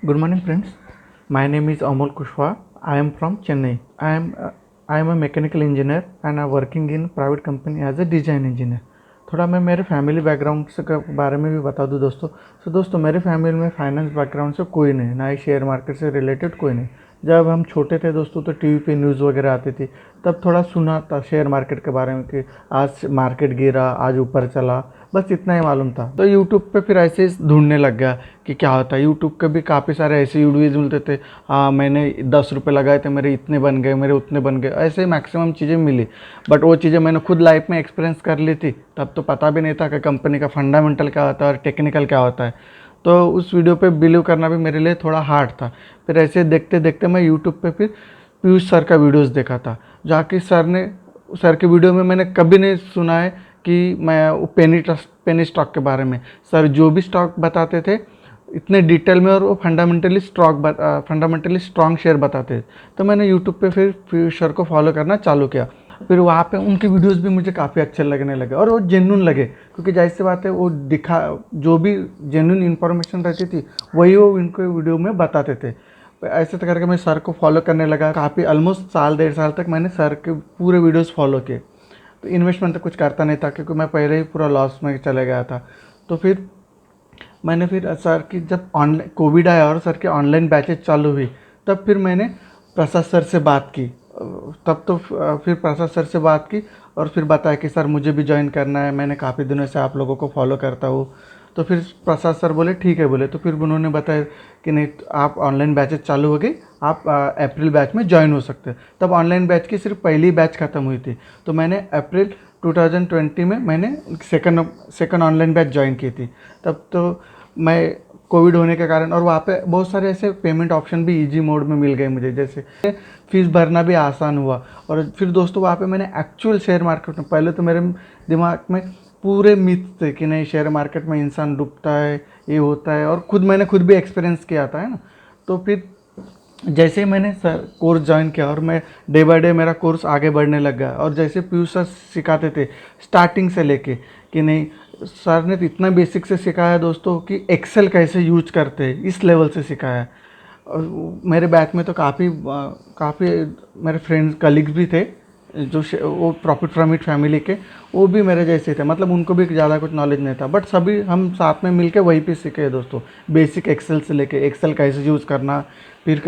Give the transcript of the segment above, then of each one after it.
Good morning, friends. My name is Amol Kushwa. I am from Chennai. I am a mechanical engineer and I'm working in private company as a design engineer. थोड़ा मैं मेरे family background से के बारे में भी बता दूं दोस्तों। दोस्तों मेरे फैमिली में फाइनेंस बैकग्राउंड से कोई नहीं, ना ही शेयर मार्केट से रिलेटेड कोई नहीं। जब हम छोटे थे दोस्तों तो टीवी पे न्यूज़ वगैरह आती थी, तब थोड़ा सुना था शेयर मार्केट के बारे में कि आज मार्केट गिरा, आज ऊपर चला, बस इतना ही मालूम था। तो यूट्यूब पे फिर ऐसे ही ढूंढने लग गया कि क्या होता है। यूट्यूब के भी काफ़ी सारे ऐसे वीडियोज़ मिलते थे। हाँ, मैंने 10 रुपये लगाए थे, मेरे इतने बन गए, मेरे उतने बन गए, ऐसे मैक्सिमम चीज़ें मिली। बट वो चीज़ें मैंने खुद लाइफ में एक्सपीरियंस कर ली थी, तब तो पता भी नहीं था कि कंपनी का फंडामेंटल क्या होता है और टेक्निकल क्या होता है। तो उस वीडियो पे बिलीव करना भी मेरे लिए थोड़ा हार्ड था। फिर ऐसे देखते देखते मैं यूट्यूब पे फिर पीयूष सर का वीडियोस देखा था, जाकि सर के वीडियो में मैंने कभी नहीं सुना है कि मैं वो पेनी स्टॉक के बारे में। सर जो भी स्टॉक बताते थे इतने डिटेल में, और वो फंडामेंटली स्ट्रॉन्ग शेयर बताते थे। तो मैंने यूट्यूब पे फिर पीयूष सर को फॉलो करना चालू किया। फिर वहाँ पे उनके वीडियोस भी मुझे काफ़ी अच्छे लगने लगे और वो जेन्युइन लगे, क्योंकि जाहिर सी बात है वो दिखा जो भी जेन्युइन इन्फॉर्मेशन रहती थी वही वो इनके वीडियो में बताते थे। ऐसे तो करके मैं सर को फॉलो करने लगा। काफ़ी ऑलमोस्ट साल 1.5 साल तक मैंने सर के पूरे वीडियोस फॉलो किए। तो इन्वेस्टमेंट तो कुछ करता नहीं था, क्योंकि मैं पहले ही पूरा लॉस में चले गया था। तो फिर सर की जब ऑनलाइन कोविड आया और सर के ऑनलाइन बैचेज चालू हुई, तब फिर मैंने प्रसाद सर से बात की। फिर प्रसाद सर से बात की और फिर बताया कि सर मुझे भी ज्वाइन करना है, मैंने काफ़ी दिनों से आप लोगों को फॉलो करता हूँ। तो फिर प्रसाद सर बोले ठीक है, बोले। तो फिर उन्होंने बताया कि नहीं, आप ऑनलाइन बैचेज चालू हो गई, आप अप्रैल बैच में ज्वाइन हो सकते हैं। तब ऑनलाइन बैच की सिर्फ पहली बैच ख़त्म हुई थी, तो मैंने अप्रैल 2020 में मैंने सेकंड ऑनलाइन बैच ज्वाइन की थी। तब तो मैं कोविड होने के कारण, और वहाँ पे बहुत सारे ऐसे पेमेंट ऑप्शन भी इजी मोड में मिल गए मुझे, जैसे फीस भरना भी आसान हुआ। और फिर दोस्तों वहाँ पे मैंने एक्चुअल शेयर मार्केट में, पहले तो मेरे दिमाग में पूरे मिथ थे कि नहीं शेयर मार्केट में इंसान डूबता है, ये होता है, और मैंने खुद भी एक्सपीरियंस किया था, है ना। तो फिर जैसे ही मैंने सर कोर्स ज्वाइन किया और मैं डे बाय डे मेरा कोर्स आगे बढ़ने लग गया, और जैसे पीयूष सर सिखाते थे स्टार्टिंग से लेके, कि नहीं, सर ने तो इतना बेसिक से सिखाया दोस्तों कि एक्सेल कैसे यूज करते हैं इस लेवल से सिखाया। और मेरे बैच में तो काफ़ी मेरे फ्रेंड्स कलीग्स भी थे, वो प्रॉफिट फ्रॉम इट फैमिली के, वो भी मेरे जैसे थे। मतलब उनको भी ज़्यादा कुछ नॉलेज नहीं था, बट सभी हम साथ में मिलके वहीं पे सीखे दोस्तों। बेसिक एक्सेल से लेके एक्सेल कैसे यूज़ करना, फिर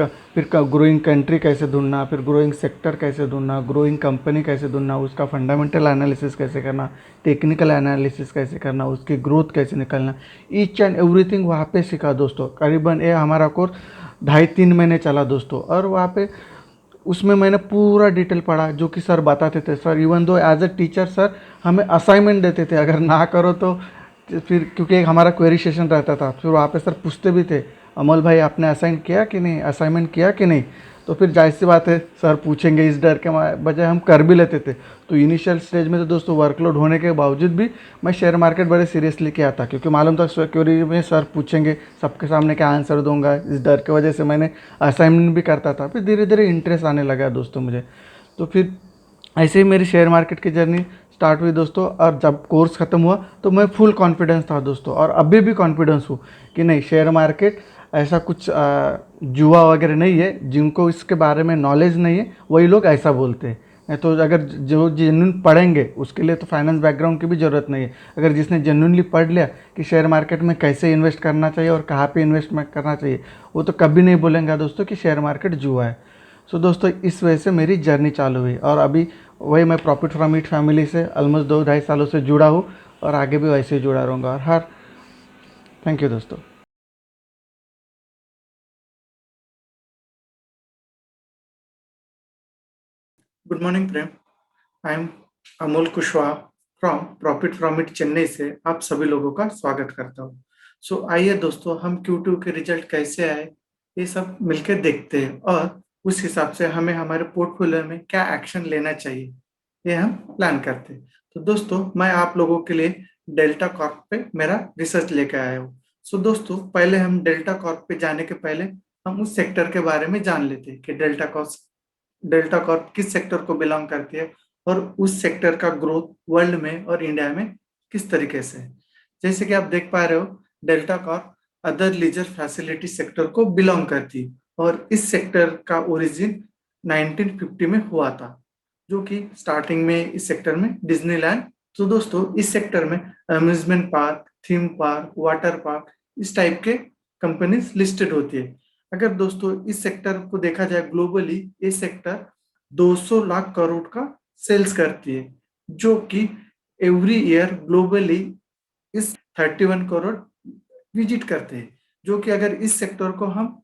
ग्रोइंग कंट्री कैसे ढूंढना, फिर ग्रोइंग सेक्टर कैसे ढूंढना, ग्रोइंग कंपनी कैसे ढूंढना, उसका फंडामेंटल एनालिसिस कैसे करना, टेक्निकल एनालिसिस कैसे करना, उसकी ग्रोथ कैसे निकलना, ईच एंड एवरीथिंग वहाँ पे सीखा दोस्तों। करीबन ये हमारा कोर्स 2.5-3 महीने चला दोस्तों। और वहाँ पे उसमें मैंने पूरा डिटेल पढ़ा जो कि सर बताते थे। Sir even though as a teacher sir हमें असाइनमेंट देते थे, अगर ना करो तो फिर, क्योंकि एक हमारा क्वेरी सेशन रहता था, फिर वहाँ पे सर पूछते भी थे, अमल भाई आपने असाइन किया कि नहीं, असाइनमेंट किया कि नहीं। तो फिर जाहिर सी बात है सर पूछेंगे, इस डर के बजाय हम कर भी लेते थे। तो इनिशियल स्टेज में तो दोस्तों वर्कलोड होने के बावजूद भी मैं शेयर मार्केट बड़े सीरियसली किया था, क्योंकि मालूम था क्वेरी में सर पूछेंगे, सबके सामने क्या आंसर दूंगा। इस डर की वजह से मैंने असाइनमेंट भी करता था। फिर धीरे धीरे इंटरेस्ट आने लगा दोस्तों मुझे। तो फिर ऐसे ही मेरी शेयर मार्केट की जर्नी स्टार्ट हुई दोस्तों। और जब कोर्स ख़त्म हुआ तो मैं फुल कॉन्फिडेंस था दोस्तों, और अभी भी कॉन्फिडेंस हूँ कि नहीं, शेयर मार्केट ऐसा कुछ जुआ वगैरह नहीं है। जिनको इसके बारे में नॉलेज नहीं है वही लोग ऐसा बोलते हैं। नहीं तो अगर जो जेन्युइन पढ़ेंगे उसके लिए तो फाइनेंस बैकग्राउंड की भी ज़रूरत नहीं है। अगर जिसने जेन्युइनली पढ़ लिया कि शेयर मार्केट में कैसे इन्वेस्ट करना चाहिए और कहाँ पे इन्वेस्टमेंट करना चाहिए, वो तो कभी नहीं बोलेंगे दोस्तों कि शेयर मार्केट जुआ है। दोस्तों इस वजह से मेरी जर्नी चालू हुई, और अभी वही मैं प्रॉफिट फ्रॉम इट फैमिली से ऑलमोस्ट 2-2.5 सालों से जुड़ा हूँ, और आगे भी वैसे ही जुड़ा रहूँगा। और हर थैंक यू दोस्तों। Good morning Prem. I am Amol Kushwaha from profit from it Chennai से आप सभी लोगों का स्वागत करता हूँ। आइए दोस्तों, हम Q2 के रिजल्ट कैसे आए ये सब मिलकर देखते हैं, और उस हिसाब से हमें हमारे पोर्टफोलियो में क्या एक्शन लेना चाहिए ये हम प्लान करते हैं। तो दोस्तों मैं आप लोगों के लिए डेल्टा कॉर्प पे मेरा रिसर्च लेकर आया हूँ। दोस्तों पहले हम डेल्टा कॉर्प पे जाने के पहले हम उस सेक्टर के बारे में जान लेते हैं कि डेल्टा कॉर्प किस सेक्टर को बिलोंग करती है, और उस सेक्टर का ग्रोथ वर्ल्ड में और इंडिया में किस तरीके से है। जैसे कि आप देख पा रहे हो, Delta Corp other leisure facility sector को बिलोंग करती है। और इस सेक्टर का ओरिजिन 1950 में हुआ था, जो कि स्टार्टिंग में इस सेक्टर में डिज्नीलैंड। तो दोस्तों इस सेक्टर में amusement park, theme park, water park, इस टाइप के कंपनीज लिस्टेड होती है। अगर दोस्तों इस सेक्टर को देखा जाए ग्लोबली, ये सेक्टर 200 लाख करोड़ का सेल्स करती है, जो कि एवरी ईयर ग्लोबली इस 31 करोड़ विजिट करते हैं। जो कि अगर इस सेक्टर को हम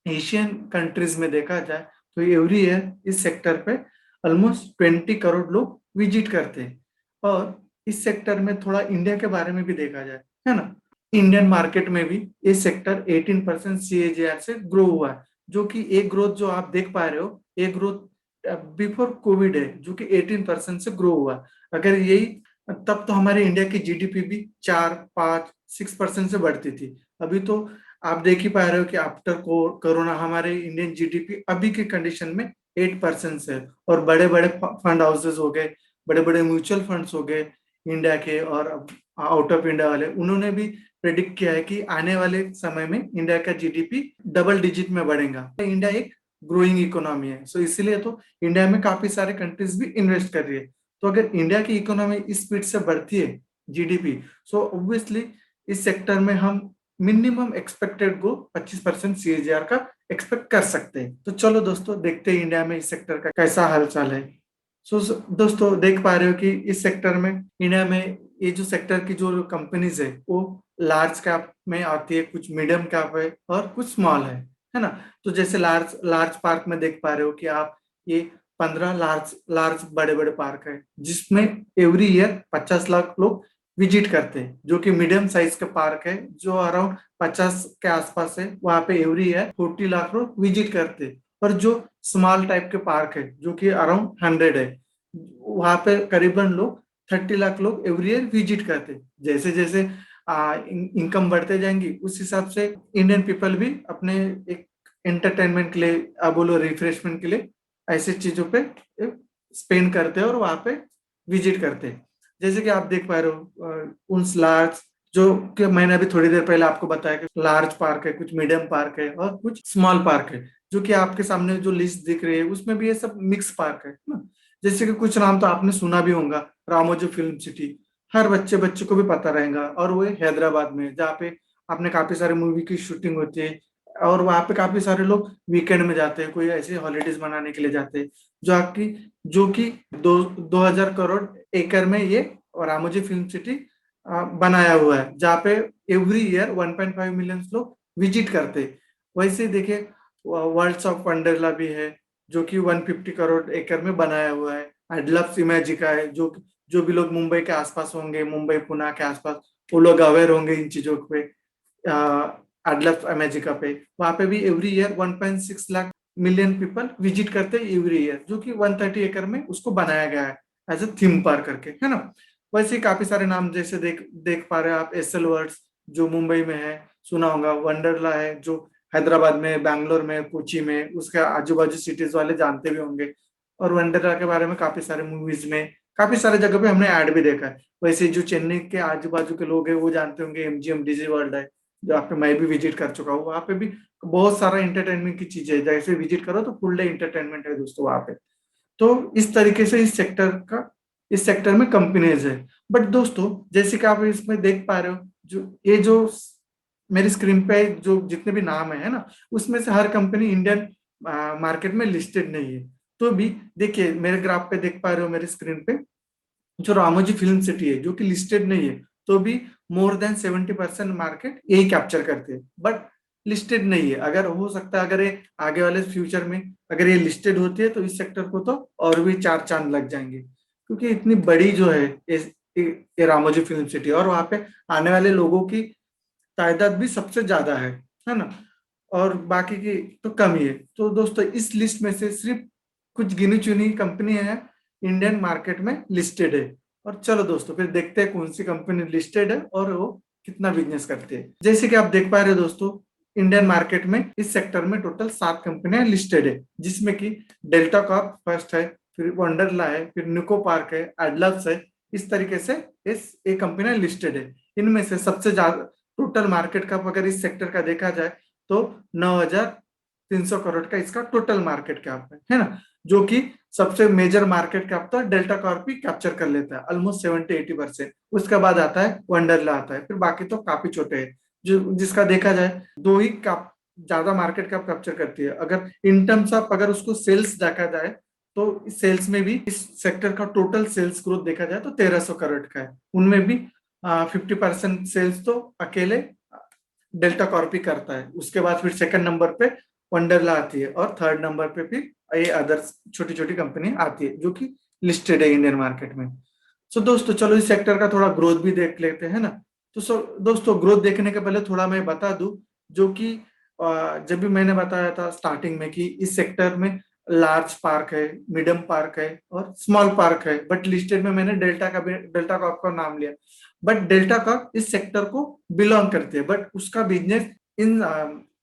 एशियन कंट्रीज में देखा जाए तो एवरी ईयर इस सेक्टर पे ऑलमोस्ट 20 करोड़ लोग विजिट करते हैं। और इस सेक्टर में थोड़ा इंडिया के बारे में भी देखा जाए, है ना, इंडियन मार्केट में भी ये सेक्टर 18% CAGR से ग्रो हुआ है। जो कि एक ग्रोथ जो आप देख पा रहे हो, एक ग्रोथ बिफोर कोविड है, जो कि 18% से ग्रो हुआ। अगर यही तब तो हमारे इंडिया की जीडीपी भी 4, 5, 6% से बढ़ती थी। अभी तो आप देख ही पा रहे हो कि आफ्टर कोरोना हमारे इंडियन जीडीपी अभी की कंडीशन में 8% से है। और बड़े बड़े फंड हाउसेस हो गए, बड़े बड़े म्यूचुअल फंड्स हो गए इंडिया के और आउट ऑफ इंडिया वाले, उन्होंने भी प्रेडिक्ट किया है कि आने वाले समय में इंडिया का जीडीपी डबल डिजिट में बढ़ेगा। इंडिया एक ग्रोइंग इकोनॉमी है, सो इसीलिए तो इंडिया में काफी सारे कंट्रीज भी इन्वेस्ट कर रही है। तो अगर इंडिया की इकोनॉमी इस स्पीड से बढ़ती है जीडीपी, सो ऑब्वियसली इस सेक्टर में हम मिनिमम एक्सपेक्टेड को 25% CAGR का एक्सपेक्ट कर सकते हैं। तो चलो दोस्तों देखते हैं इंडिया में इस सेक्टर का कैसा हालचाल है। सो दोस्तों देख पा रहे हो कि इस सेक्टर में, इंडिया में ये जो सेक्टर की जो कंपनीज है वो लार्ज कैप में आती है, कुछ मीडियम कैप है और कुछ स्मॉल है ना। तो जैसे लार्ज लार्ज पार्क में देख पा रहे हो कि आप, ये 15 लार्ज लार्ज बड़े बड़े पार्क है, जिसमें एवरी ईयर 50 लाख लोग विजिट करते हैं। जो कि मीडियम साइज का पार्क है जो अराउंड 50 के आसपास है, वहां पे एवरी ईयर 40 लाख लोग विजिट करते हैं। और जो स्मॉल टाइप के पार्क है जो कि अराउंड 100 है, वहां पे करीबन लोग 30 लाख लोग एवरी ईयर विजिट करते हैं। जैसे जैसे इनकम बढ़ते जाएंगी उस हिसाब से इंडियन पीपल भी अपने एक एंटरटेनमेंट के लिए, आप बोलो रिफ्रेशमेंट के लिए, ऐसी चीजों पे स्पेंड करते हैं और वहां पे विजिट करते हैं। जैसे कि आप देख पा रहे हो उन लार्ज, जो कि मैंने अभी थोड़ी देर पहले आपको बताया कि लार्ज पार्क है, कुछ मीडियम पार्क है और कुछ स्मॉल पार्क है। जो कि आपके सामने जो लिस्ट दिख रही है उसमें भी ये सब मिक्स पार्क है ना। जैसे कि कुछ नाम तो आपने सुना भी होगा, रामोजी फिल्म सिटी, हर बच्चे बच्चे को भी पता रहेगा। और वो हैदराबाद में, जहाँ पे आपने काफी सारे मूवी की शूटिंग होती है। और वहाँ पे काफी सारे लोग वीकेंड में जाते हैं, कोई ऐसे हॉलीडेज मनाने के लिए जाते हैं। जो आपकी, जो कि 2000 करोड़ एकड़ में ये रामोजी फिल्म सिटी बनाया हुआ है, जहाँ पे एवरी ईयर 1.5 मिलियन लोग विजिट करते हैं। वैसे ही देखिए वर्ल्ड्स ऑफ वंडरला भी है, जो कि 150 करोड़ एकड़ में बनाया हुआ है। एडलफ्स इमेजिका है, जो भी लोग मुंबई के आसपास होंगे, मुंबई पुणे के आसपास, वो लोग अवेयर होंगे इन चीजों पे। एडलफ्स इमेजिका पे, वहां पे भी every year 1.6 lakh million people visit करते हैं एवरी ईयर, जो कि 130 एकड़ में उसको बनाया गया है एज ए थीम पार्क करके, है ना। वैसे ही काफी सारे नाम जैसे देख देख पा रहे हैं आप, एसएल वर्ड्स जो मुंबई में है, सुना होगा। वंडरला है जो हैदराबाद में, बैंगलोर में, कोची में, उसके आजू बाजू सिटीज वाले जानते भी होंगे। और वंडरला के बारे में काफी सारे मूवीज में, काफी सारे जगह पे हमने ऐड भी देखा है। वैसे जो चेन्नई के आजू बाजू के लोग हैं वो जानते होंगे MGM डिजी वर्ल्ड है, जहाँ पे मैं भी विजिट कर चुका हूँ। वहाँ पे भी बहुत सारा इंटरटेनमेंट की चीजें है, जैसे विजिट करो तो फुल डे इंटरटेनमेंट है दोस्तों वहाँ पे। तो इस तरीके से इस सेक्टर में कंपनीज है। बट दोस्तों जैसे कि आप इसमें देख पा रहे हो, जो मेरी स्क्रीन पे जो जितने भी नाम है ना, उसमें से हर कंपनी इंडियन मार्केट में लिस्टेड नहीं है। तो भी देखिए मेरे ग्राफ पे देख पा रहे हो मेरी स्क्रीन पे, जो रामोजी फिल्म सिटी है जो कि लिस्टेड नहीं है, तो भी मोर देन 70% मार्केट यही कैप्चर करते हैं। बट लिस्टेड नहीं है। अगर हो सकता है, अगर ये आगे वाले फ्यूचर में अगर ये लिस्टेड होती है तो इस सेक्टर को तो और भी चार चांद लग जाएंगे, क्योंकि इतनी बड़ी जो है ये रामोजी फिल्म सिटी, और वहां पे आने वाले लोगों की तादाद भी सबसे ज्यादा है ना। और बाकी की तो कम ही है। तो दोस्तों इस लिस्ट में से सिर्फ कुछ गिनी चुनी कंपनी है इंडियन मार्केट में लिस्टेड है। और चलो दोस्तों फिर देखते हैं कौन सी कंपनी लिस्टेड है और वो कितना बिजनेस करती है। जैसे कि आप देख पा रहे हो दोस्तों, इंडियन मार्केट में इस सेक्टर में टोटल 7 कंपनियां लिस्टेड है, जिसमें कि डेल्टा कॉर्प फर्स्ट है, फिर वंडरला है, फिर निको पार्क है, एडलव्स है। इस तरीके से इस ये कंपनियां लिस्टेड है। इनमें से सबसे ज्यादा टोटल मार्केट कैप अगर इस सेक्टर का देखा जाए तो 9,300 करोड़ का इसका टोटल मार्केट कैप है ना, जो कि सबसे मेजर मार्केट कैप तो डेल्टा कॉर्प ही कैप्चर कर लेता है ऑलमोस्ट 70-80%। उसके बाद आता है वंडरला आता है, फिर बाकी तो काफी छोटे हैं, जो जिसका देखा जाए दो ही कैप ज्यादा मार्केट कैप कैप्चर करती है। अगर इन टर्म्स ऑफ अगर उसको सेल्स देखा जाए तो सेल्स में भी इस सेक्टर का टोटल सेल्स ग्रोथ देखा जाए तो 1,300 करोड़ का है। उनमें भी 50% सेल्स तो अकेले डेल्टा कॉर्प ही करता है। उसके बाद फिर सेकंड नंबर पे वंडरला आती है और थर्ड नंबर पे फिर ये अदर्स छोटी छोटी कंपनी आती है जो कि लिस्टेड है इंडियन मार्केट में। सो दोस्तों चलो इस सेक्टर का थोड़ा ग्रोथ भी देख लेते हैं ना। तो दोस्तों ग्रोथ देखने के पहले थोड़ा मैं बता दूं, जो कि जब भी मैंने बताया था स्टार्टिंग में कि इस सेक्टर में लार्ज पार्क है, मीडियम पार्क है और स्मॉल पार्क है, बट लिस्टेड में मैंने डेल्टा कॉर्प का नाम लिया। बट डेल्टा कॉर्प इस सेक्टर को बिलोंग करती है, बट उसका बिजनेस इन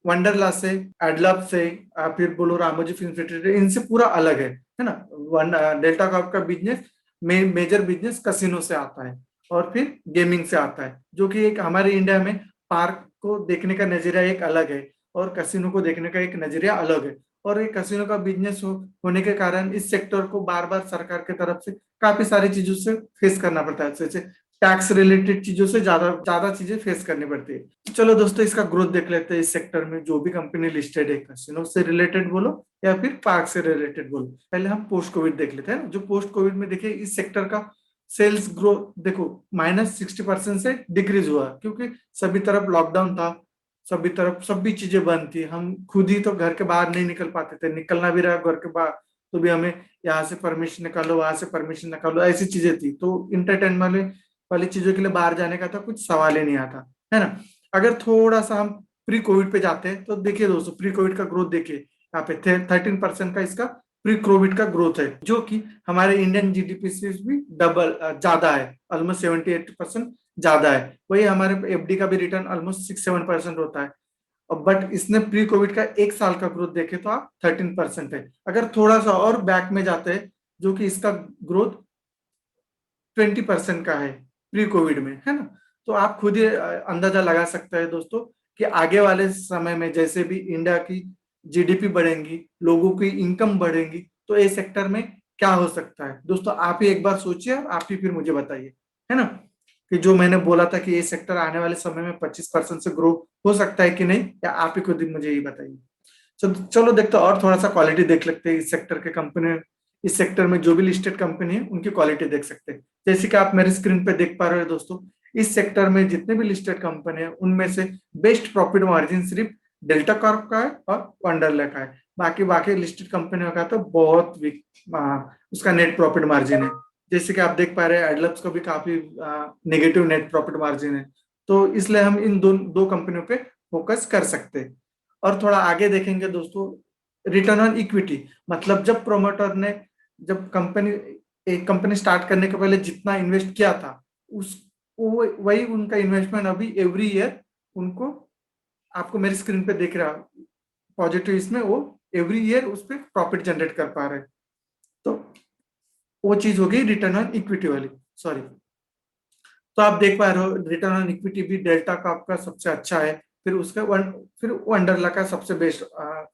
वंडरला से, एडलब से, फिर बोलो रामोजी फिल्म सिटी, इनसे पूरा अलग है ना। डेल्टा कॉर्प का बिजनेस मेजर बिजनेस कसिनो से आता है और फिर गेमिंग से आता है, जो कि एक हमारे इंडिया में पार्क को देखने का नजरिया एक अलग है और कसिनो को देखने का एक नजरिया अलग है। और ये कसिनो का बिजनेस होने के कारण इस सेक्टर को बार बार सरकार की तरफ से काफी सारी चीजों से फेस करना पड़ता है, जैसे टैक्स रिलेटेड चीजों से ज्यादा ज्यादा चीजें फेस करनी पड़ती है। तो चलो दोस्तों इसका ग्रोथ देख लेते हैं। इस सेक्टर में जो भी कंपनी लिस्टेड है, कसिनो से रिलेटेड बोलो या फिर पार्क से रिलेटेड बोलो, पहले हम पोस्ट कोविड देख लेते हैं ना। जो पोस्ट कोविड में देखिए इस सेक्टर का सेल्स ग्रोथ देखो -60% से डिक्रीज हुआ, क्योंकि सभी तरफ लॉकडाउन था, सभी तरफ सभी चीजें बंद थी। हम खुद ही तो घर के बाहर नहीं निकल पाते थे, निकलना भी रहा घर के बाहर तो भी हमें यहाँ से परमिशन निकालो वहां से परमिशन निकालो, ऐसी चीजें थी। तो इंटरटेनमेंट वाली चीजों के लिए बाहर जाने का तो कुछ सवाल ही नहीं आता, है ना। अगर थोड़ा सा हम प्री कोविड पे जाते हैं तो देखिए दोस्तों, प्री कोविड का ग्रोथ देखिए यहाँ पे 13% का इसका प्री कोविड का ग्रोथ है, जो कि हमारे इंडियन जीडीपी से भी डबल ज्यादा है, ऑलमोस्ट 78% ज्यादा है। वही हमारे एफडी का भी रिटर्न ऑलमोस्ट 6-7% होता है। बट इसने प्री कोविड का एक साल का ग्रोथ देखे तो आप 13% है। अगर थोड़ा सा और बैक में जाते हैं, जो कि इसका ग्रोथ 20% का है प्री कोविड में, है ना। तो आप खुद ही अंदाजा लगा सकते हैं दोस्तों कि आगे वाले समय में जैसे भी इंडिया की जीडीपी बढ़ेंगी, लोगों की इनकम बढ़ेंगी, तो ये सेक्टर में क्या हो सकता है दोस्तों, आप ही एक बार सोचिए और आप ही फिर मुझे बताइए, है ना, कि जो मैंने बोला था कि ये सेक्टर आने वाले समय में 25% से ग्रो हो सकता है कि नहीं, या आप ही खुद ही मुझे ये बताइए। चलो देखते हैं और थोड़ा सा क्वालिटी देख लेते हैं इस सेक्टर के कंपनी। इस सेक्टर में जो भी लिस्टेड कंपनी है उनकी क्वालिटी देख सकते हैं। जैसे कि आप मेरे स्क्रीन पे देख पा रहे हो दोस्तों, इस सेक्टर में जितने भी लिस्टेड कंपनी है उनमें से बेस्ट प्रॉफिट मार्जिन सिर्फ डेल्टा कॉर्प का है और वंडरला का है। बाकी बाकी लिस्टेड कंपनियों का तो बहुत वीक उसका नेट प्रॉफिट मार्जिन है। जैसे कि आप देख पा रहे हैं एडलब्स को भी काफी नेगेटिव नेट प्रॉफिट मार्जिन है। तो इसलिए हम इन दो कंपनियों पे फोकस कर सकते हैं। और थोड़ा आगे देखेंगे दोस्तों, रिटर्न ऑन इक्विटी, मतलब जब प्रोमोटर ने जब कंपनी एक कंपनी स्टार्ट करने के पहले जितना इन्वेस्ट किया था उस वही उनका इन्वेस्टमेंट अभी एवरी ईयर उनको, आपको मेरी स्क्रीन पे देख रहा पॉजिटिव, इसमें वो एवरी ईयर उस पर प्रॉफिट जनरेट कर पा रहे हैं। तो वो चीज हो गई रिटर्न ऑन इक्विटी वाली, सॉरी। तो आप देख पा रहे हो रिटर्न ऑन इक्विटी भी डेल्टा का आपका सबसे अच्छा है, फिर उसका फिर वंडरला का सबसे बेस्ट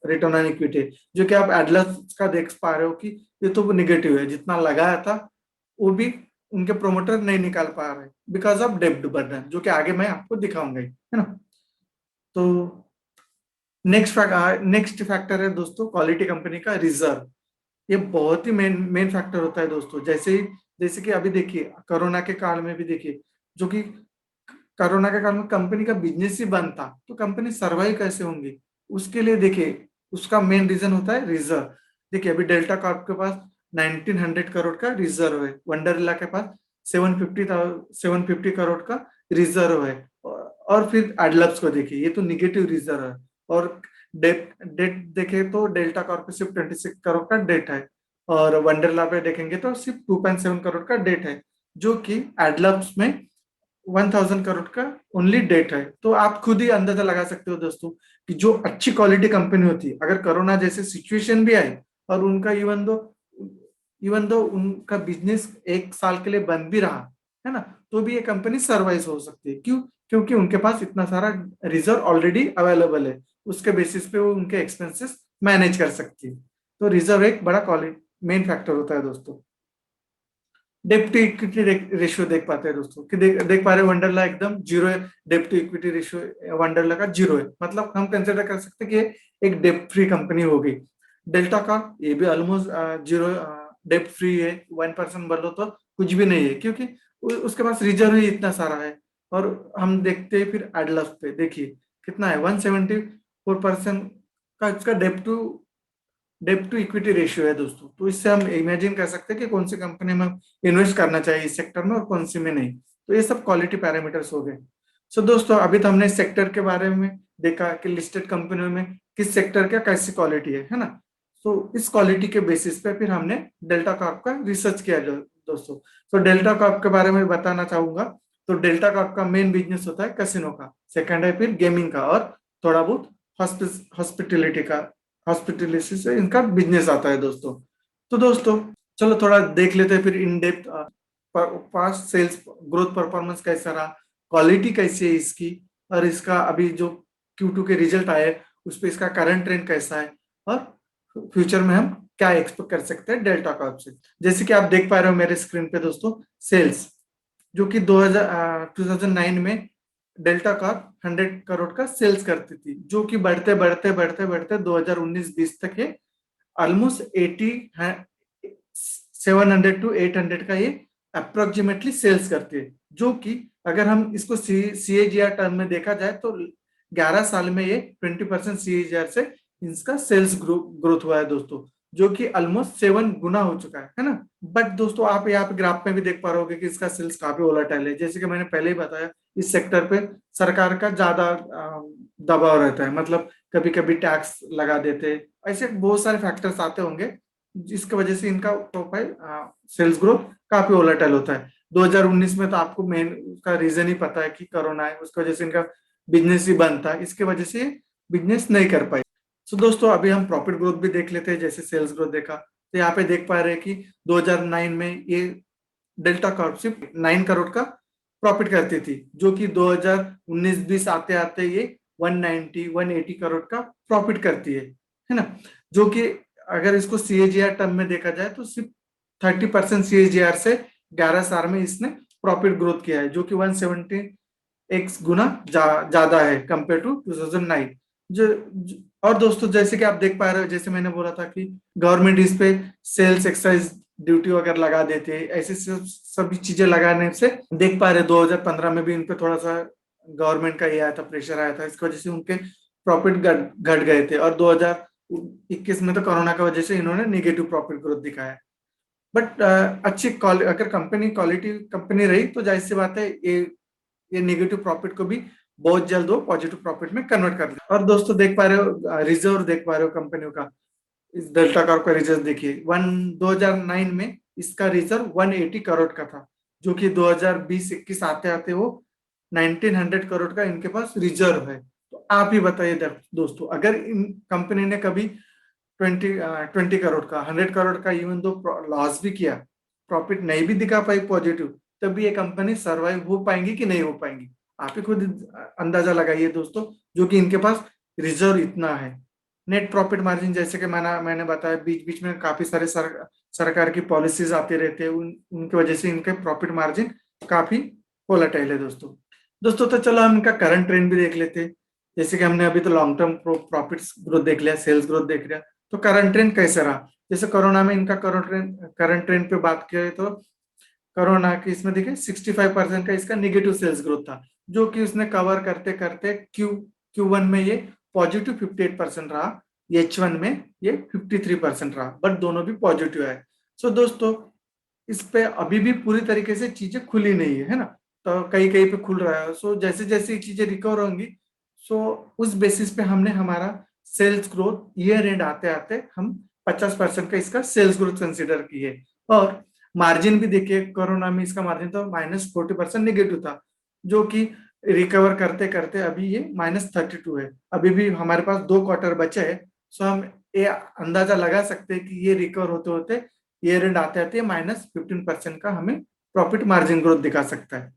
रिटर्न ऑन इक्विटी है, जो कि आप एडलस का देख पा रहे हो कि ये तो वो निगेटिव है, जितना लगाया था वो भी उनके प्रोमोटर नहीं निकाल पा रहे बिकॉज ऑफ डेब्ट बर्डन, जो कि आगे मैं आपको दिखाऊंगा ही, है ना। तो नेक्स्ट फैक्टर है दोस्तों क्वालिटी कंपनी का रिजर्व। ये बहुत ही मेन फैक्टर होता है दोस्तों। जैसे कि अभी देखिए कोरोना के काल में भी देखिए, जो कि कोरोना के काल में कंपनी का बिजनेस ही बंद था, तो कंपनी सर्वाइव कैसे होंगी। उसके लिए देखिए उसका मेन रीजन होता है रिजर्व। देखिए अभी डेल्टा कॉर्प के पास 1900 करोड़ का रिजर्व है, वंडरला के पास 750 करोड़ का रिजर्व है। और फिर एडलब्स को देखिए, ये तो निगेटिव रिजर्व है। और डेट डेट देखे तो डेल्टा कॉर्प पे सिर्फ 26 करोड़ का डेट है, और वंडरला पे देखेंगे तो सिर्फ 2.7 करोड़ का डेट है, जो कि एडलब्स में 1,000 करोड़ का ओनली डेट है। तो आप खुद ही अंदाजा लगा सकते हो दोस्तों कि जो अच्छी क्वालिटी कंपनी होती है, अगर कोरोना जैसे सिचुएशन भी आई और उनका इवन दो उनका बिजनेस एक साल के लिए बंद भी रहा, है ना, तो भी ये कंपनी सर्वाइव हो सकती है। क्यों? क्योंकि उनके पास इतना सारा रिजर्व ऑलरेडी अवेलेबल है, उसके बेसिस पे वो उनके एक्सपेंसेस मैनेज कर सकती है। तो रिजर्व एक बड़ा मेन फैक्टर होता है दोस्तों। डेप्ट टू इक्विटी रेशियो देख पाते हैं दोस्तों कि देख पा रहे हैं वंडरला एकदम जीरो है। डेप्ट टू इक्विटी रेशियो वंडरला का जीरो है, मतलब हम कंसिडर कर सकते हैं कि ये एक डेप्ट फ्री कंपनी होगी। डेल्टा का ये भी ऑलमोस्ट जीरो डेप्ट फ्री है। 1% बोलो तो कुछ भी नहीं है, क्योंकि उसके पास रिजर्व ही इतना सारा है। और हम देखते हैं फिर एडलस पे देखिए कितना है, 174% का इसका डेप्ट टू इक्विटी रेशियो है दोस्तों। तो इससे हम इमेजिन कर सकते हैं कि कौन सी कंपनी में इन्वेस्ट करना चाहिए इस सेक्टर में और कौन सी में नहीं। तो ये सब क्वालिटी पैरामीटर्स हो गए। सो दोस्तों अभी तो हमने सेक्टर के बारे में देखा कि लिस्टेड कंपनियों में किस सेक्टर का कैसी क्वालिटी है ना। तो इस क्वालिटी के बेसिस पे फिर हमने डेल्टा कॉर्प का रिसर्च किया दोस्तों। तो डेल्टा कॉर्प के बारे में बताना चाहूंगा। तो डेल्टा कॉर्प का मेन बिजनेस होता है कैसीनो का, सेकंड है फिर गेमिंग का, और थोड़ा बहुत हॉस्पिटलिटी का, हॉस्पिटलिटी से इनका बिजनेस आता है दोस्तों। तो दोस्तों चलो थोड़ा देख लेते हैं फिर in depth past sales growth performance कैसा रहा, क्वालिटी कैसी है इसकी, और इसका अभी जो Q2 के रिजल्ट आए उस पर इसका करंट ट्रेंड कैसा है, और फ्यूचर में हम क्या एक्सपेक्ट कर सकते हैं डेल्टा कॉर्प से। जैसे कि आप देख पा रहे हो मेरे स्क्रीन पे दोस्तों, सेल्स जो कि 2009 में डेल्टा कॉर्प 100 करोड़ का सेल्स करती थी, जो कि बढ़ते बढ़ते बढ़ते बढ़ते 2019-20 तक ये ऑलमोस्ट 700 to 800 का ये अप्रोक्सीमेटली सेल्स करती है। जो कि अगर हम इसको CAGR टर्म में देखा जाए तो 11 साल में ये 20% CAGR से इसका सेल्स ग्रोथ हुआ है दोस्तों, जो कि ऑलमोस्ट 7 गुना हो चुका है ना। बट दोस्तों आप यहाँ पे ग्राफ में भी देख पा रहे होगे कि इसका सेल्स काफी वोलेटाइल है। जैसे कि मैंने पहले ही बताया, इस सेक्टर पे सरकार का ज्यादा दबाव रहता है, मतलब कभी कभी टैक्स लगा देते, ऐसे बहुत सारे फैक्टर्स आते होंगे जिसकी वजह से इनका प्रोफाइल सेल्स ग्रोथ काफी वोलेटाइल होता है। 2019 में तो आपको मेन उसका रीजन ही पता है कि कोरोना है, उसकी वजह से इनका बिजनेस ही बंद था, इसकी वजह से बिजनेस नहीं कर पाए। सो दोस्तों अभी हम प्रॉफिट ग्रोथ भी देख लेते हैं। जैसे सेल्स ग्रोथ देखा तो यहाँ पे देख पा रहे हैं कि 2009 में ये डेल्टा कॉर्प सिर्फ 9 करोड़ का प्रॉफिट करती थी, जो कि 2019-20 आते आते ये 190-180 करोड़ का प्रॉफिट करती है ना। जो कि अगर इसको CAGR टर्म में देखा जाए तो सिर्फ 30% CAGR से 11 साल में इसने प्रॉफिट ग्रोथ किया है, जो कि 170x गुना ज्यादा है कंपेयर टू 2009। और दोस्तों जैसे कि आप देख पा रहे हो, जैसे मैंने बोला था कि गवर्नमेंट इस पे सेल्स एक्साइज ड्यूटी वगैरह लगा देते हैं, ऐसे सभी चीजें लगाने से देख पा रहे 2015 में भी इन पे थोड़ा सा गवर्नमेंट का ये आया था, प्रेशर आया था, इसकी वजह से उनके प्रॉफिट घट गए थे। और 2021 में तो कोरोना की वजह से इन्होंने निगेटिव प्रॉफिट ग्रोथ दिखाया। बट अगर कंपनी क्वालिटी कंपनी रही तो जाहिर सी बात है ये नेगेटिव प्रॉफिट को भी बहुत जल्द वो पॉजिटिव प्रॉफिट में कन्वर्ट कर दे। और दोस्तों देख पा रहे हो रिजर्व देख पा रहे हो कंपनियों का, इस डेल्टा कॉर्प का रिजर्व देखिए 2009 में इसका रिजर्व 180 करोड़ का था, जो कि 2020-21 आते आते वो 1900 करोड़ का इनके पास रिजर्व है। तो आप ही बताइए दोस्तों, अगर इन कंपनी ने कभी 20 करोड़ का 100 करोड़ का इवन दो लॉस भी किया, प्रॉफिट नहीं भी दिखा पाई पॉजिटिव, तभी ये कंपनी सरवाइव हो पाएंगी कि नहीं हो पाएंगी, आप ही खुद अंदाजा लगाइए दोस्तों, जो कि इनके पास रिजर्व इतना है। नेट प्रॉफिट मार्जिन जैसे कि मैंने बताया, बीच बीच में काफी सारे सरकार की पॉलिसीज आती रहते हैं, उनकी वजह से इनके प्रॉफिट मार्जिन काफी वोलेटाइल है दोस्तों। दोस्तों तो चलो हम इनका करंट ट्रेंड भी देख लेते हैं। जैसे कि हमने अभी तो लॉन्ग टर्म प्रॉफिट्स ग्रोथ देख लिया, सेल्स ग्रोथ देख लिया, तो करंट ट्रेंड कैसे रहा। जैसे कोरोना में इनका करंट ट्रेंड पे बात करें तो कोरोना के इसमें देखिए 65% का इसका निगेटिव सेल्स ग्रोथ था, जो कि उसने कवर करते करते Q1 में ये पॉजिटिव 58% रहा, H1 में ये 53% रहा, बट दोनों भी पॉजिटिव है। सो दोस्तों इस पे अभी भी पूरी तरीके से चीजें खुली नहीं है ना, तो कहीं कहीं पे खुल रहा है। सो जैसे जैसे चीजें रिकवर होंगी, सो उस बेसिस पे हमने हमारा सेल्स ग्रोथ ईयर एंड आते आते हम 50% का इसका सेल्स ग्रोथ कंसिडर किए। और मार्जिन भी देखिए, कोरोना में इसका मार्जिन तो -40% निगेटिव था, जो कि रिकवर करते करते अभी ये -32 है। अभी भी हमारे पास 2 क्वार्टर बचे हैं, सो हम ये अंदाजा लगा सकते हैं कि ये रिकवर होते होते ईयर एंड आते आते -15% का हमें प्रॉफिट मार्जिन ग्रोथ दिखा सकता है।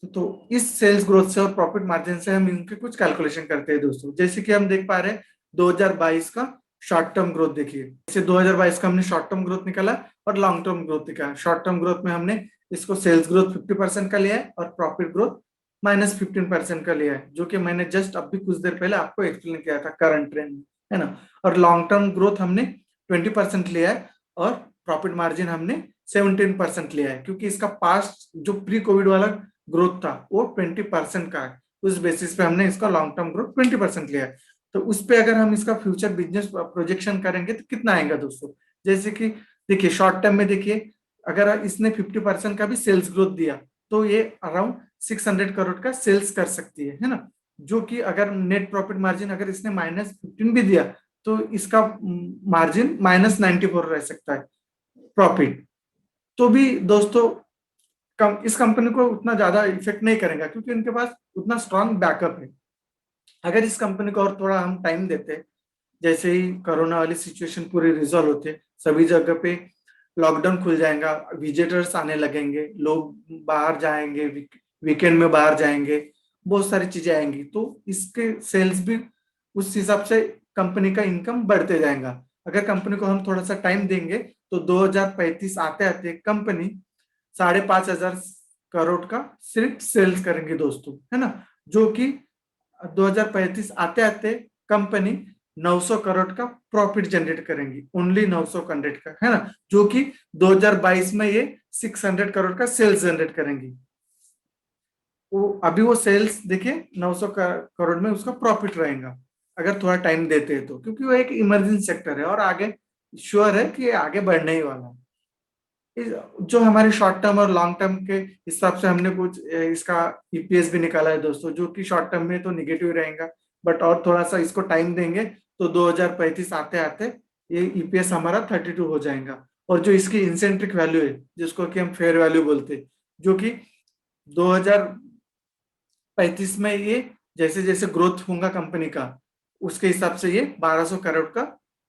तो इस सेल्स ग्रोथ से और प्रॉफिट मार्जिन से हम इनके कुछ कैलकुलेशन करते हैं दोस्तों। जैसे कि हम देख पा रहे हैं 2022 का शॉर्ट टर्म ग्रोथ देखिए, जैसे 2022 का हमने शॉर्ट टर्म ग्रोथ निकाला और लॉन्ग टर्म ग्रोथ निकाला। शॉर्ट टर्म ग्रोथ में हमने इसको सेल्स ग्रोथ 50% का लिया है और प्रॉफिट ग्रोथ -15% का लिया है, जो कि मैंने जस्ट अभी कुछ देर पहले आपको एक्सप्लेन किया था करंट ट्रेंड में, है ना। और लॉन्ग टर्म ग्रोथ हमने 20% लिया है और प्रॉफिट मार्जिन हमने 17% लिया है, क्योंकि इसका पास्ट जो प्री कोविड वाला ग्रोथ था वो 20% का है। उस बेसिस पे हमने इसका लॉन्ग टर्म ग्रोथ 20% लिया है। तो उस पे अगर हम इसका फ्यूचर बिजनेस प्रोजेक्शन करेंगे तो कितना आएगा दोस्तों। जैसे कि देखिए शॉर्ट टर्म में देखिए, अगर इसने 50% का भी सेल्स ग्रोथ दिया तो ये अराउंड 600 करोड़ का सेल्स कर सकती है ना। जो कि अगर नेट प्रॉफिट मार्जिन अगर इसने -15 भी दिया तो इसका मार्जिन -94 रह सकता है प्रॉफिट। तो भी दोस्तों इस कंपनी को उतना ज्यादा इफेक्ट नहीं करेगा, क्योंकि उनके पास उतना स्ट्रांग बैकअप है। अगर इस कंपनी को और थोड़ा हम टाइम देते, जैसे ही कोरोना वाली सिचुएशन पूरी रिजॉल्व होते, सभी जगह पे लॉकडाउन खुल जाएगा, विजिटर्स आने लगेंगे, लोग बाहर जाएंगे, वीकेंड में बाहर जाएंगे, बहुत सारी चीजें आएंगी, तो इसके सेल्स भी उस हिसाब से कंपनी का इनकम बढ़ते जाएगा। अगर कंपनी को हम थोड़ा सा टाइम देंगे तो 2035 आते आते कंपनी 5,500 करोड़ का सिर्फ सेल्स करेंगे दोस्तों, है ना। जो कि 2035 आते आते कंपनी 900 करोड़ का प्रॉफिट जनरेट करेंगी, ओनली 900 करोड़ का, है ना। जो कि 2022 में ये 600 करोड़ का सेल्स जनरेट करेंगी। वो अभी वो सेल्स देखिए 900 करोड़ में उसका प्रॉफिट रहेगा अगर थोड़ा टाइम देते हैं तो, क्योंकि वो एक इमरजेंसी सेक्टर है और आगे श्योर है कि ये आगे बढ़ने ही वाला है। जो हमारे शॉर्ट टर्म और लॉन्ग टर्म के हिसाब से हमने कुछ इसका ईपीएस भी निकाला है दोस्तों, जो कि शॉर्ट टर्म में तो निगेटिव रहेगा, बट और थोड़ा सा इसको टाइम देंगे तो 2035 आते आते ये ईपीएस हमारा 32 हो जाएगा। और जो इसकी इंसेंट्रिक वैल्यू है, जिसको कि हम फेयर वैल्यू बोलते हैं, जो कि 2035 में ये जैसे जैसे ग्रोथ होगा कंपनी का, उसके हिसाब से ये 1200 करोड़ का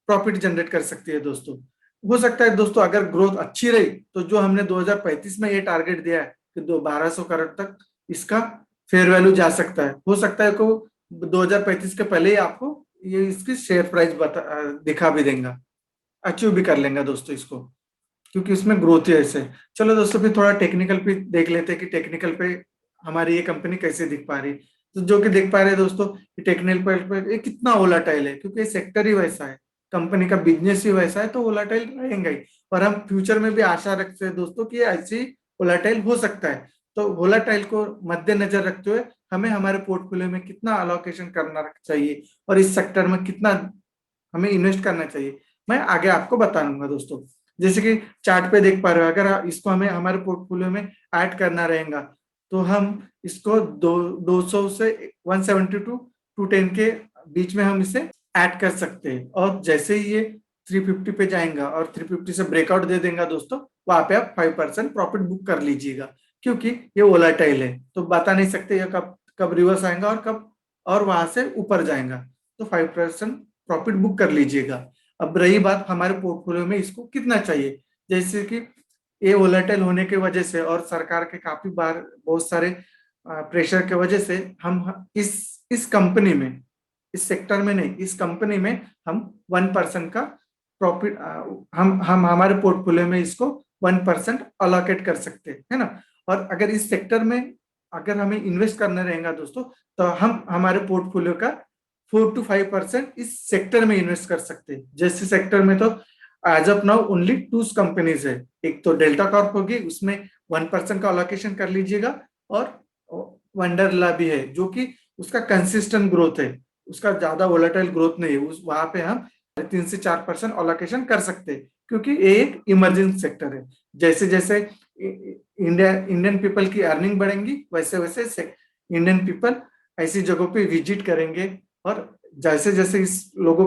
प्रॉफिट जनरेट कर सकती है दोस्तों। हो सकता है दोस्तों अगर ग्रोथ अच्छी रही तो जो हमने 2035 में ये टारगेट दिया है कि 1200 करोड़ तक इसका फेयर वैल्यू जा सकता है, हो सकता है को 2035 के पहले ही आपको ये इसकी शेयर प्राइस दिखा भी देगा, अचीव भी कर लेंगे दोस्तों इसको, क्योंकि इसमें ग्रोथ है ऐसे। चलो दोस्तों फिर थोड़ा टेक्निकल पे देख लेते हैं कि टेक्निकल पे हमारी ये कंपनी कैसे दिख पा रही। तो जो कि देख पा रहे हैं दोस्तों, टेक्निकल पे ये कितना वोलाटाइल है, क्योंकि सेक्टर ही वैसा है, कंपनी का बिजनेस ही वैसा है, तो वोलाटाइल रहेगा ही। और हम फ्यूचर में भी आशा रखते हैं दोस्तों कि ऐसे ही वोलाटाइल हो सकता है। तो वोलाटाइल को मद्देनजर रखते हुए हमें हमारे पोर्टफोलियो में कितना अलोकेशन करना चाहिए और इस सेक्टर में कितना हमें इन्वेस्ट करना चाहिए, मैं आगे आपको बता दूंगा दोस्तों। जैसे कि चार्ट पे देख पा रहे हो, अगर इसको हमें हमारे पोर्टफोलियो में ऐड करना रहेगा तो हम इसको 200 से 172 टू 210 के बीच में हम इसे ऐड कर सकते हैं। और जैसे ही ये 350 पे जाएगा और 350 से ब्रेकआउट दे देगा दोस्तों, वहां पे आप 5% प्रॉफिट बुक कर लीजिएगा, क्योंकि ये वोलाटाइल है तो बता नहीं सकते ये कब कब रिवर्स आएगा और कब और वहां से ऊपर जाएगा। तो 5% प्रॉफिट बुक कर लीजिएगा। अब रही बात हमारे पोर्टफोलियो में इसको कितना चाहिए, जैसे कि ये वोलेटाइल होने की वजह से और सरकार के काफी बार बहुत सारे प्रेशर की वजह से हम इस कंपनी में, इस सेक्टर में नहीं, इस कंपनी में हम 1% का प्रॉफिट हम हमारे पोर्टफोलियो में इसको 1% अलोकेट कर सकते हैं, है ना। और अगर इस सेक्टर में अगर हमें इन्वेस्ट करना रहेगा दोस्तों, तो हम हमारे पोर्टफोलियो का 4 to 5% इस सेक्टर में इन्वेस्ट कर सकते हैं। जैसे सेक्टर में तो as of now only 2 companies है, एक तो डेल्टा कॉर्प होगी, उसमें 1% का अलोकेशन कर लीजिएगा, और वंडरला भी है जो कि उसका कंसिस्टेंट ग्रोथ है, उसका ज्यादा वोलेटाइल ग्रोथ नहीं है, उस वहां पे हम 3 से 4% अलोकेशन कर सकते हैं, क्योंकि ये एक इमरजिंग सेक्टर है। जैसे जैसे इंडियन पीपल की अर्निंग बढ़ेंगी वैसे वैसे इंडियन पीपल ऐसी जगहों पे विजिट करेंगे, और जैसे जैसे इस लोगों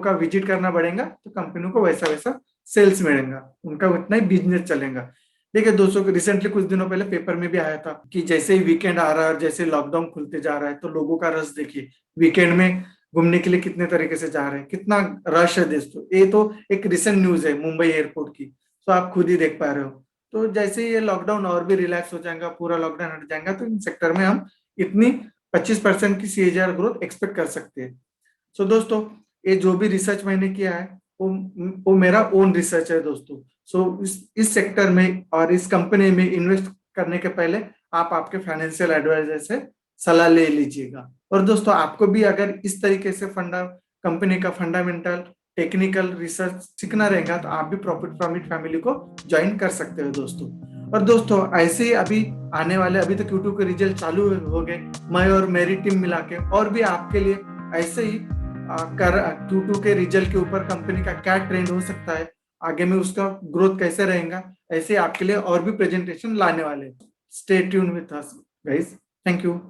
का विजिट करना बढ़ेगा तो कंपनी को वैसा वैसा सेल्स मिलेगा, उनका उतना ही बिजनेस चलेगा। देखिए दोस्तों, रिसेंटली कुछ दिनों पहले पेपर में भी आया था कि जैसे ही वीकेंड आ रहा है और जैसे लॉकडाउन खुलते जा रहा है तो लोगों का रस देखिए, वीकेंड में घूमने के लिए कितने तरीके से जा रहे हैं, कितना रश है दोस्तों। ये तो एक रिसेंट न्यूज है मुंबई एयरपोर्ट की, तो आप खुद ही देख पा रहे हो। तो जैसे ही ये लॉकडाउन और भी रिलैक्स हो जाएगा, पूरा लॉकडाउन हट जाएगा, तो इन सेक्टर में हम इतनी 25% की CAGR ग्रोथ एक्सपेक्ट कर सकते हैं। सो दोस्तों, ये जो भी रिसर्च मैंने किया है वो मेरा ओन रिसर्च है दोस्तों। सो इस सेक्टर में और इस कंपनी में इन्वेस्ट करने के पहले आप आपके फाइनेंशियल एडवाइजर से सलाह ले लीजिएगा। और दोस्तों, आपको भी अगर इस तरीके से कंपनी का फंडामेंटल टेक्निकल रिसर्च सीखना रहेगा तो आप भी प्रॉफिट फ्रॉम इट फैमिली को ज्वाइन कर सकते हो दोस्तों। और दोस्तों, ऐसे ही अभी आने वाले, अभी तो Q2 के रिजल्ट चालू हो गए, मैं और मेरी टीम मिला के और भी आपके लिए ऐसे ही कर Q2 के रिजल्ट के ऊपर कंपनी का क्या ट्रेंड हो सकता है, आगे में उसका ग्रोथ कैसे रहेगा, ऐसे आपके लिए और भी प्रेजेंटेशन लाने वाले। Stay tune with us guys. Thank you.